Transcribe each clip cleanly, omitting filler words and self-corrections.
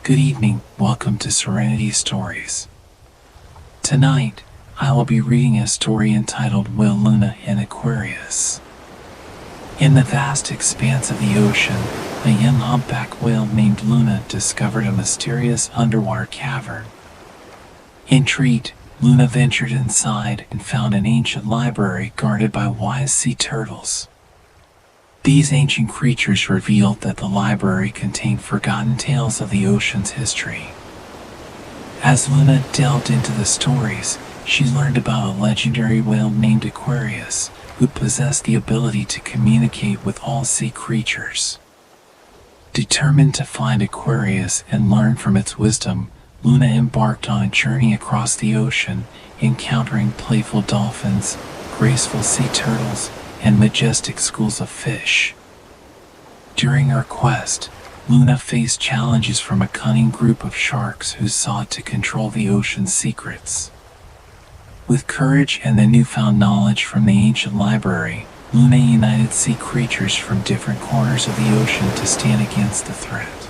Good evening, welcome to Serenity Stories. Tonight, I will be reading a story entitled Luna and Aquarius. In the vast expanse of the ocean, a young humpback whale named Luna discovered a mysterious underwater cavern. Intrigued, Luna ventured inside and found an ancient library guarded by wise sea turtles. These ancient creatures revealed that the library contained forgotten tales of the ocean's history. As Luna delved into the stories, she learned about a legendary whale named Aquarius, who possessed the ability to communicate with all sea creatures. Determined to find Aquarius and learn from its wisdom, Luna embarked on a journey across the ocean, encountering playful dolphins, graceful sea turtles, and majestic schools of fish. During her quest, Luna faced challenges from a cunning group of sharks who sought to control the ocean's secrets. With courage and the newfound knowledge from the ancient library, Luna united sea creatures from different corners of the ocean to stand against the threat.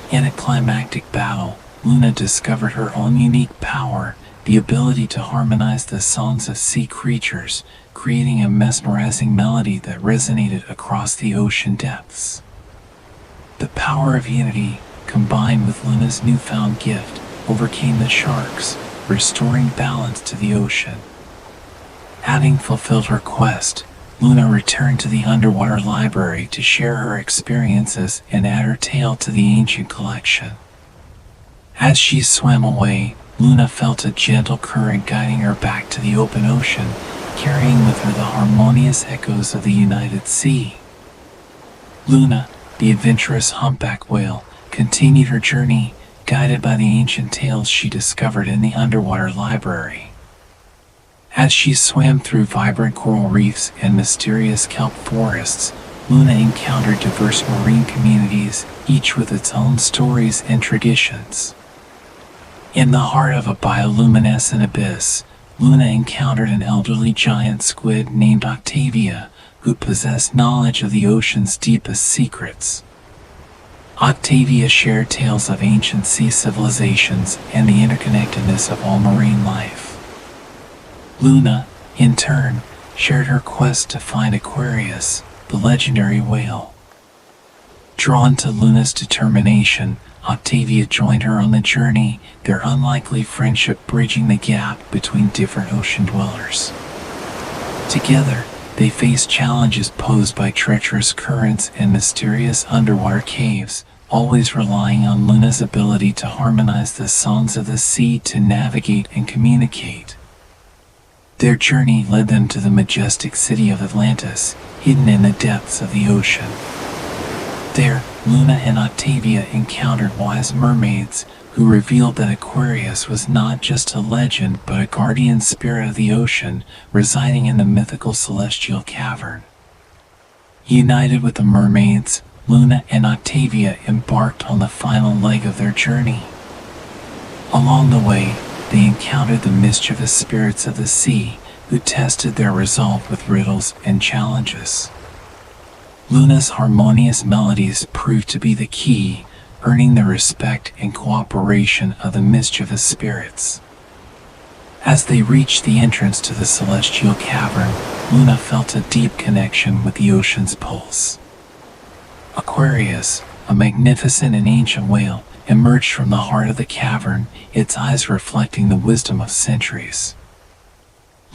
In a climactic battle, Luna discovered her own unique power, the ability to harmonize the songs of sea creatures, creating a mesmerizing melody that resonated across the ocean depths. The power of unity, combined with Luna's newfound gift, overcame the sharks, restoring balance to the ocean. Having fulfilled her quest, Luna returned to the underwater library to share her experiences and add her tale to the ancient collection. As she swam away, Luna felt a gentle current guiding her back to the open ocean, carrying with her the harmonious echoes of the united sea. Luna, the adventurous humpback whale, continued her journey, guided by the ancient tales she discovered in the underwater library. As she swam through vibrant coral reefs and mysterious kelp forests, Luna encountered diverse marine communities, each with its own stories and traditions. In the heart of a bioluminescent abyss, Luna encountered an elderly giant squid named Octavia, who possessed knowledge of the ocean's deepest secrets. Octavia shared tales of ancient sea civilizations and the interconnectedness of all marine life. Luna, in turn, shared her quest to find Aquarius, the legendary whale. Drawn to Luna's determination, Octavia joined her on the journey, their unlikely friendship bridging the gap between different ocean dwellers. Together, they faced challenges posed by treacherous currents and mysterious underwater caves, always relying on Luna's ability to harmonize the songs of the sea to navigate and communicate. Their journey led them to the majestic city of Atlantis, hidden in the depths of the ocean. There, Luna and Octavia encountered wise mermaids who revealed that Aquarius was not just a legend but a guardian spirit of the ocean residing in the mythical celestial cavern. United with the mermaids, Luna and Octavia embarked on the final leg of their journey. Along the way, they encountered the mischievous spirits of the sea who tested their resolve with riddles and challenges. Luna's harmonious melodies proved to be the key, earning the respect and cooperation of the mischievous spirits. As they reached the entrance to the celestial cavern, Luna felt a deep connection with the ocean's pulse. Aquarius, a magnificent and ancient whale, emerged from the heart of the cavern, its eyes reflecting the wisdom of centuries.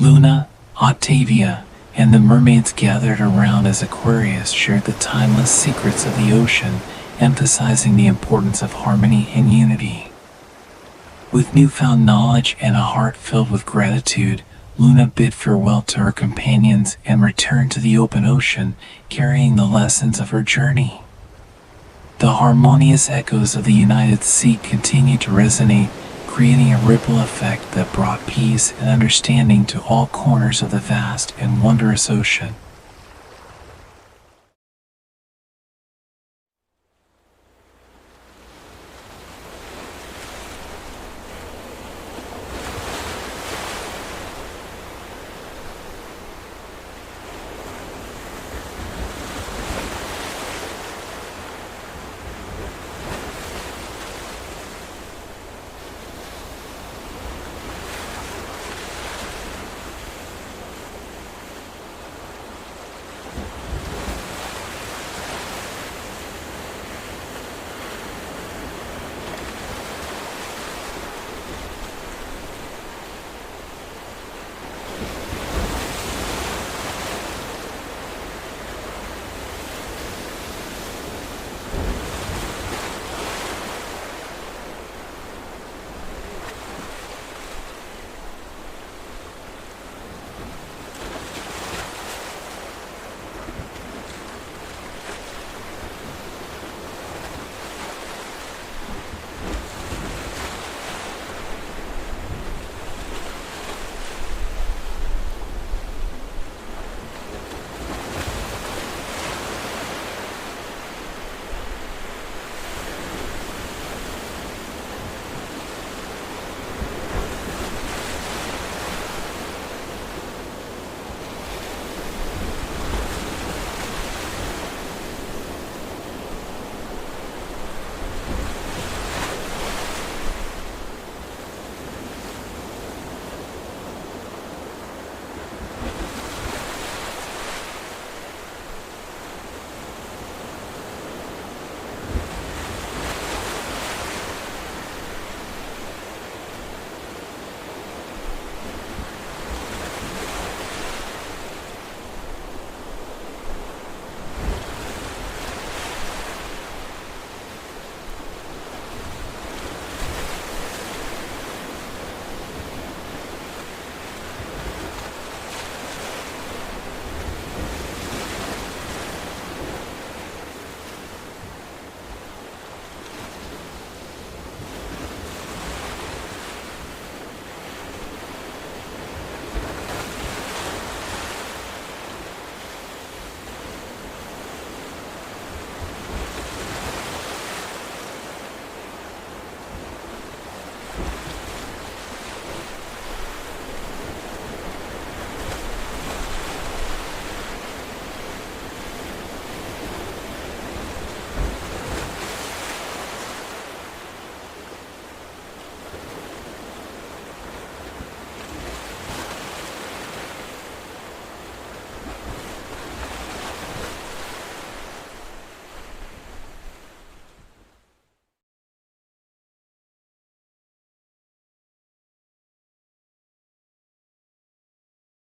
Luna, Octavia, and the mermaids gathered around as Aquarius shared the timeless secrets of the ocean, emphasizing the importance of harmony and unity. With newfound knowledge and a heart filled with gratitude, Luna bid farewell to her companions and returned to the open ocean, carrying the lessons of her journey. The harmonious echoes of the united sea continued to resonate, creating a ripple effect that brought peace and understanding to all corners of the vast and wondrous ocean.